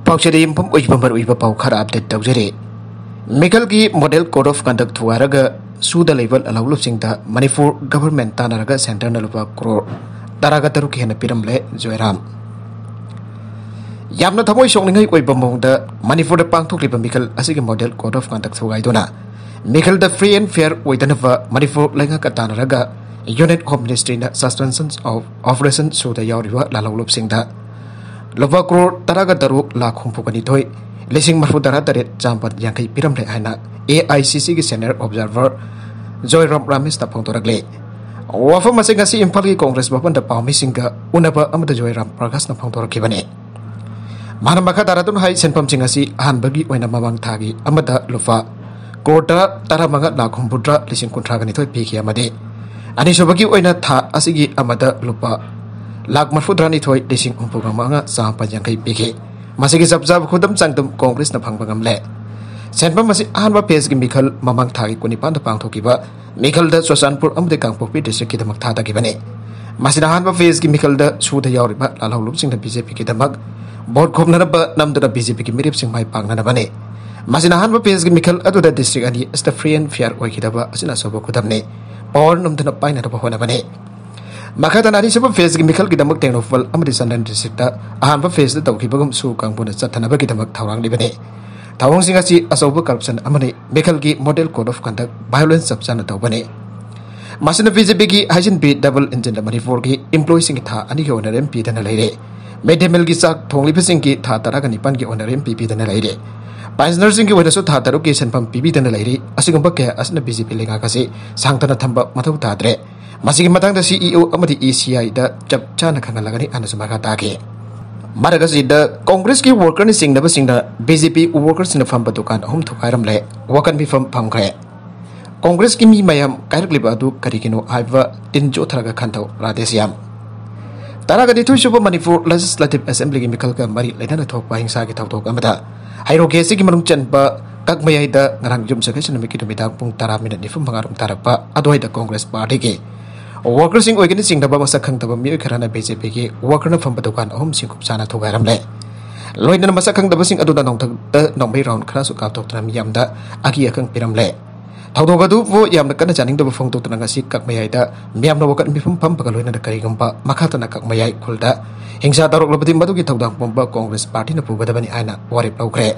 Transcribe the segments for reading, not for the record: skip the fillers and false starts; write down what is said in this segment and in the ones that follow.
पाउचेरी इंफम उइबमर उइब पाउ खरा अपडेट तौजरे मिकल की मॉडल कोड ऑफ कंडक्ट थुआरगा सूद लेवल अलाउलुसिंगदा मणिपुर गवर्नमेंट तानारगा सेंटर नलुबा क्रोर तरागा तरुक हेन पिरमले जोयराम यामना थमोय सोंगनिंगै ओइब मौदा मणिपुर पांथोक्लिबा मिकल असिगे मॉडल कोड ऑफ कंडक्ट थुगाइदोना मिकल द फ्री एंड फेयर ओइदनवा मणिपुर लेंगा कतानारगा यूनिट होम मिनिस्ट्री ना सस्पेंशन ऑफ ऑपरेशन सूदा यावरिबा लालाउलुसिंगदा लुपा क्रोर तरागा तरुक लाख हुंफुगनिथोय लिसिंग मरफु तरा तरेट चांपत यांखै पिरमले हाइना AICC की सीनियर ऑब्जर्वर जोयराम रामेश फोंदोरगले वाफम मसे ngasi इम्फाल की कांग्रेस भवन द पाउमिसिंगा उनबा अमद जोयराम प्रकाश न फोंदोरखिबने माना मखा तारातुन हाई सेनपम सिंगसी अहानबगी ओइना ममांग थागी अमद लुफा कोटा तरा मंगा लाख हुंफुद्रा लिसिंग कुंथ्रागनिथोय पिखि अमदे अनिसोबगी ओइना था असिगी अमद लुपा लाख मरफुद्रानिथोय लिसिंग हुंफुगा मंगा चांपत यांखै पिखि मसिगी जबजाब खुदम चांगदम कांग्रेस न फंगबगमले सेनपम मसी अहानबा पेज की मिखल ममांग थागी कुनिपान द पांगथोकिबा मिखल द सोसानपुर अमदे कांगपोपी डिस्ट्रिक्ट की दमक थादागिबने मसिना अहानबा पेज की मिखल द सुद यावरिबा लालहौलुबसिंग द बीजेपी की दमक बोर्ड खोमनरब नमदुदा बीजेपी की मिरिपसिंग माइ पांगनबने मसिना अहानबा पेज की मिखल अदुदा डिस्ट्रिक्ट अनि इस द फ्री एंड फेयर ओइखिदबा असिना सबो खुदमने पावर नमदना पाइनरब होनबने मखादनारी सब फेज की मिखल की दमक टेक्नोफल अमदि सनन डिस्ट्रिक्ट अहानबा फेज द तौखिबगम सु कांगपुन चथनबा की दमक थावरांग लिबने थावों सिंगासी असौब करप्शन अमने मिखल की model code of conduct violence सबचान तौबने मसिन बीजेपी की हाइजन बी डबल इंजन मणिपुर की एम्प्लॉय सिंग था अनि की ओनर एमपी दन लेरे मिड डे मील की चाक थोंगलिब सिंग की था तरा निपान की ओनर एमपी दन लेरे पाइजनर सिंग की वजह था तरुक की सेनफम पीबी दन लेरे असिगुंब के असना बीजेपी लेगा कसे सांगतना थंबा मथौ ताद्रे मसिगी मतंग द सीईओ अमदि ECI द चप चाना खंगलगनि अनसुमागा ताके मारगसी द कांग्रेस की वर्कर नि सिंगनब सिंगना बीजेपी वर्कर्स न फम दुकान अहम थुखारमले वकन भी फम फमखरे कांग्रेस की मी मयम कायरक्लिब अदु करिगिनो हाइबा तिनजो थरगा खंथौ राधेश्याम तरागदि थुइसुब मणिपुर लेजिस्लेटिव असेंबली की मिखल का मरी लेना थोकपा हिंसा की थौथोक अमदा हाइरोके सिगी मनुंग चनबा ककमयai द ngarang jum sakhe नमिकी दुमिदाग पुंग 10 मिनट निफुम मंगारुम तारकपा अदोय द कांग्रेस पार्टी के वर्कर सिंग ओइगनि सिंगदबा मसक खंगदबा मिय खराना बीजेपी की वर्कर न फम दुकान अहम सिंकुप साना थोगारमले लोइदन मसक खंगदबा सिंग अदुदा नौथक द नौबै राउंड खरा सु कापथोकतना मियामदा अगी अखंग पिरमले थौदोगदु वो यामना कन जानिंगदबा फोंगतोकतना ngasi kakmayai दा मियामना वकन मिफुम फम पगल लोइना द करिगंबा मखातना kakmayai खुलदा हिंसा तरोकलबदि मदुगी थौदांग पंबा कांग्रेस पार्टी न पुगदबनि आइना वारिप लौखरे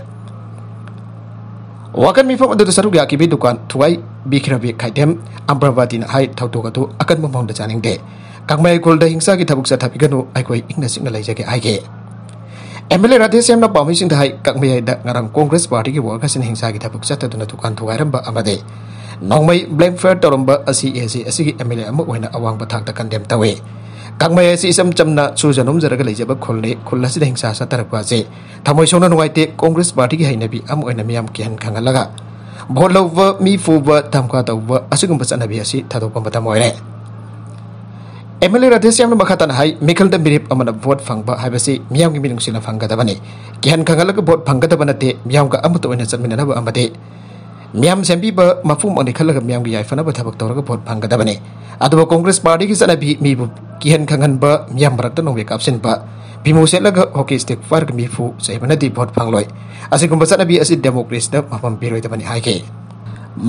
वाकन मिफम अदु सरुग याकिबी दुकान थुवाई बिखरबी खाइदेम अम्ब्रवादी न हाई थौतोगदु अकन ममौंद जानिंगदे कांगमाई कुलदा हिंसा की थबुक सथापिगनु आइकोई इंगना सिंगना लैजगे आइगे एमएलए राधेश्याम न पामिसिंग द हाई कांगमाई द ngarang कांग्रेस पार्टी की वर्कर्स इन हिंसा की थबुक सथदुना दुकान थुवाइरंबा अमदे नौमै ब्लैक फेयर तोरंबा असि असि एमएलए अम ओइना अवांगबा थाकता कंडेम तवे कांगमाई असि इसम चमना सुजनुम जरगा लैजबा खुलने खुललासि द हिंसा सतरकवासे थमोय सोना नुवाइते कांग्रेस पार्टी की हैनबी अम ओइना मियाम केहन खंगलगा भोट लौबा मी फुबा धमका तौबा असुगुंबा चनबी असि थदोपा मतम ओइरे एमएलए राधेश्याम मखातन हाई मिखल द मिरिप अमना भोट फंगबा हाइबसि मियाम की मिनुंगसिना फंगदबने केहन खंगलगा भोट फंगदबा नते मियाम का अमत ओइना चनमिननबा अमदे मियाम सेंबीबा मफुम अनि खलगा मियाम की याइफनबा थबक तौरगा भोट फंगदबने अदुबा कांग्रेस पार्टी की चनबी मीबु केहन खंगनबा मियाम बरत नोवे कापसिनबा बिमु सेलगा हॉकी स्टिक फर्क मिफु सेबनदी भोट फंगलोय असिगुंबा चनबी असि डेमोक्रेसी द मफम बिरोइदबनि हाइके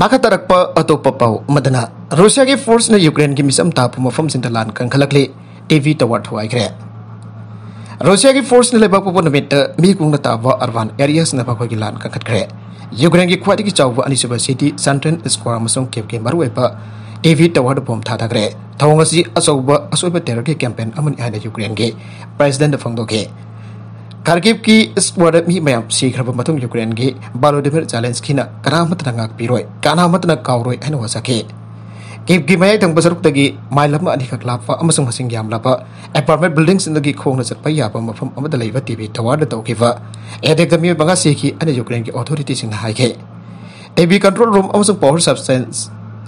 माखा तरकपा अतोपा पाउ मदना रूसिया की फोर्स ने यूक्रेन की मिसम तापु मफम सिंत लान कंखलकले टीवी टवर थवाइखरे रूसिया की फोर्स ने लेबा पुपो नमित मी कुंगना तावा अर्बान एरियास न पखोय की लान कंखतखरे यूक्रेन की ख्वाति की चाउबा अनिसुबा सिटी सेंट्रल स्क्वायर मसों केप के मरुएपा टीवी टवर बम थाथाखरे थौंगसी अचौबा असोइबा टेरर के कैंपेन अमन आइना यूक्रेन के प्रेसिडेंट फंगदोके खार्किव की स्क्वाड मी मयाम सीखरब मतुंग यूक्रेन के बालोडिमिर जेलेंस्की ना कनामतना ngakpiroi kanamatna kauroi haina wasake Kyiv की मयाई थंग बसरुक्तगी माइलम अनिखक लापा अमसंग मसिंग यामलापा अपार्टमेंट बिल्डिंग्स इंदगी खोंगना चटपा यापा मफम अमदा लैबा टीवी टवर द तौखिबा एदेक द मिय बंगा सेखी अने यूक्रेन की अथॉरिटी सिंग हाइके टीवी कंट्रोल रूम अमसंग पावर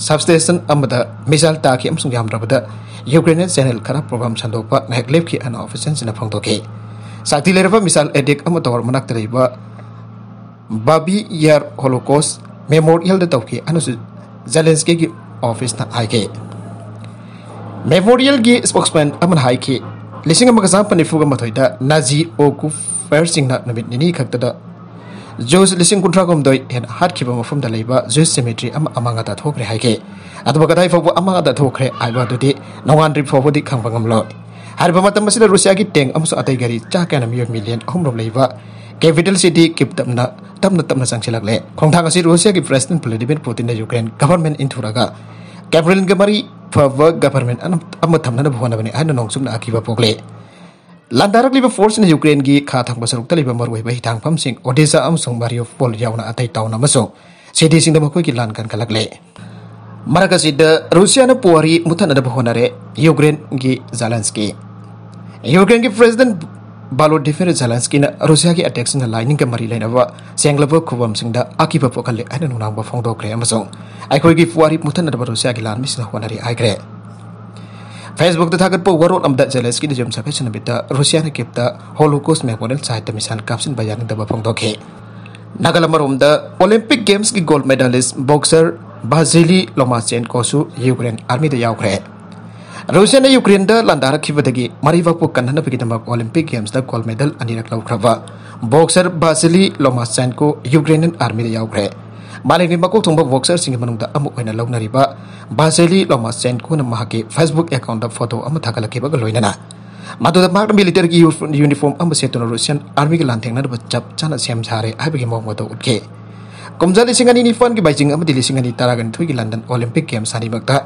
सबस्टेशन अमदा मिसाइल ताकी अमसंग यामरबदा यूक्रेनियन चैनल खरा प्रोग्राम संदोपा नेगलेफ की अन ऑफिसर्स न फंगतोके साथी लेरबा मिसाइल एडेक अम तवर मनाक तरेबा बाबी यार होलोकॉस्ट मेमोरियल द तौकी अनसु जेलेंस्की की ऑफिस ना आइके मेमोरियल की स्पोक्समैन अमन हाइके लिसिंग अमगसा पनिफुगा मथोइदा नाजी ओकु फायर सिंगना नमित निनी खक्तदा जोस लिसिंग कुंट्रा गोमदोय हेन हाटखिबा मफमदा लेबा जोस सेमेट्री अमांगादा थोखरे हाइके अदबा कदाय फावबो अमांगादा थोखरे आइबा दुदि नवान रिप फावबोदि खांबा गमलो हरबा मतम मसिदा रूसिया की टैंक अमसो अतै गरी चाकाना मिलियन मिलियन अहमरोम लेबा कैपिटल सिटी किप तमना संगसिलकले खोंथांग असि रूसिया की president Vladimir Putin Ukraine government इंथुरागा कैप्रिलिन के मरी फव गवर्नमेंट अम थमना भवनबनि आइन नोंसुमना आकिबा पोगले लांदारक लिबा फोर्स इन यूक्रेन की खा थांग सरुक तलिबा मरवैबा हिथांगफम सिंग ओडेसा अमसुंग मारियोपोल यावना अतै टाउन अमसो सिटी सिंग दमखोय की लान kan खलकले मरकसिद रूसिया न पुआरी मुथनद भवनरे यूक्रेन की ज़ेलेंस्की यूक्रेन की प्रेसिडेंट बालोडिमिर ज़ेलेंस्की न रूसिया की अटैक सिंग लाइनिंग के मरी लेनवा सेंगलब खुबम सिंग द आकिबा पोकले आइन नुनांग फोंदोक्रे अमसुंग आइखोय की पुआरी मुथनद रूसिया की लान मिसना होनरी आइग्रे फेसबुक द थागत पो वरोल अमदा ज़ेलेंस्की द जम सफेसन बिता रूसिया न केप्ता होलोकॉस्ट मेमोरियल साइट द मिसाल कापसिन बयान द फोंदोखे नागालमरोम द ओलंपिक गेम्स की गोल्ड मेडलिस्ट बॉक्सर बाजिली लोमाचेंकोसु यूक्रेन आर्मी द यावख्रे रूसिया ने यूक्रेन द लांदारखिबदगी मरिवापु कन्ननबगिदमक ओलंपिक गेम्स द गोल्ड मेडल अनिरक लौख्रबा boxer Vasyl Lomachenko Ukrainian army द यावख्रे मालिकनि मकोक थोंबा बॉक्सर सिंग मनुंगदा अमुक ओइना लौनरिबा बाजिली लोमाचेंको न माहके फेसबुक अकाउंट द फोटो अम थागलखिबा लोइनना मादुदा माक मिलिटरी की यूनिफॉर्म अम सेतोन रूसियन आर्मी की लांथेंगना चप चाना सेम सारे हाइबगी मौमतो उठके कुमजा लिसिंग अनि निफान की बाइजिंग अमदि लिसिंग अनि तारागन थुई की लंदन ओलंपिक गेम्स सानी मक्ता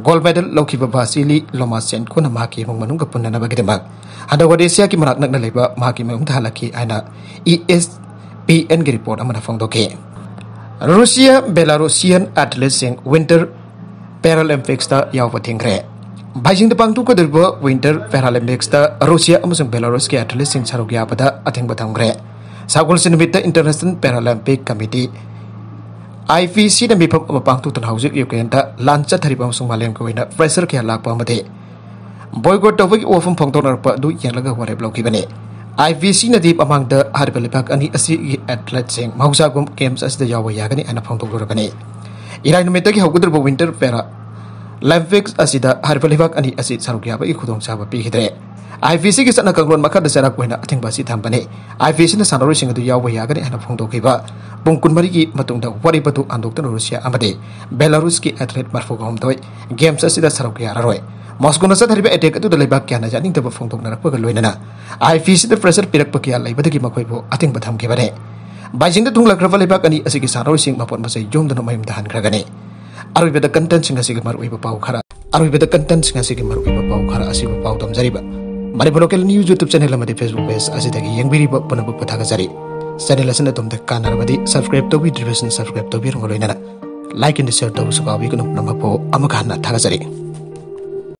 गोल्ड मेडल लौखिबा बासिली लोमाचेंको न माकी मong manung पुन्नना बगिदमक हदवदेसिया की मनाक नकना लेबा माकी मong थालकी आइना ESPN की रिपोर्ट अमना फोंदोके रूसिया बेलारूसियन एथलीट्स सिंग विंटर पैरालंपिक्स ता याव थिंग्रे बाइजिंग द पांगतु को दरबो विंटर पैरालंपिक्स ता रूसिया अमसुंग बेलारूस के एथलीट्स सिंग सारुक याबदा अथिंग बथंग्रे सागुल सिनबित इंटरनेशनल पैरालंपिक कमिटी IPC द मिफम पांगतु तन हाउजिक यूक्रेन ता लांचा थरिबा अमसुंग मालेम को इना प्रेशर के लाकपा मते बॉयकॉट तोबगी ओफम फोंगतोनरपा दु यंगलगा वरेब लौकिबने IPC न दीप अमांग द हरबलिपाक अनि असि एथलीट सिंग मौसागुम गेम्स असि द याव यागनी अना फोंगतोरबने इराय नुमेतगी हौगुदरबो विंटर पैरा लंपिक्स असिदा हरबलिपाक अनि असि सारुक याबा इ खुदोंग साबा पिखिद्रे IPC की सना कंगलोन मखद सराक कोइना अथिंबासी थांबने IPC न सानरोइ सिंग दु याव यागनी अना फोंगतोखिबा पुंग कुनमरी की मतुंग द वरिबतु आंदोक्तन रूसिया अमदे बेलारूस की एथलीट मरफुगोम दोय गेम्स असिदा सारुक यारारोय मॉस्को न सथरिबा अटैक अदु द लेबाक क्याना जानिंग दब फोंगतोकनरपग लोइनना IPC the pressure पिरक Pakiya लेबदगी मखोइबो a thing बथम केबने बाइजिंग the थुंगलक्रबा लेबाक अनि असि की सानरोइ सिंग मपोन मसै जोमदन मयम दहन खरगने अरुइबद कंटेंट सिंग असि मरुइबा पाउ खरा अरुइबद कंटेंट सिंग असि मरुइबा पाउ खरा असि पाउ दमजरिबा Manipur local news YouTube channel अमदी फेसबुक पेज असिदगी यंगबिरिबा पनब पथागजरी चैनल असन तुमते कानरबदी सब्सक्राइब तोबि डिविजन सब्सक्राइब तोबि रंगलोइना लाइक एंड शेयर तोबु सुकाबि कुनु नमपो अमखाना थागजरी।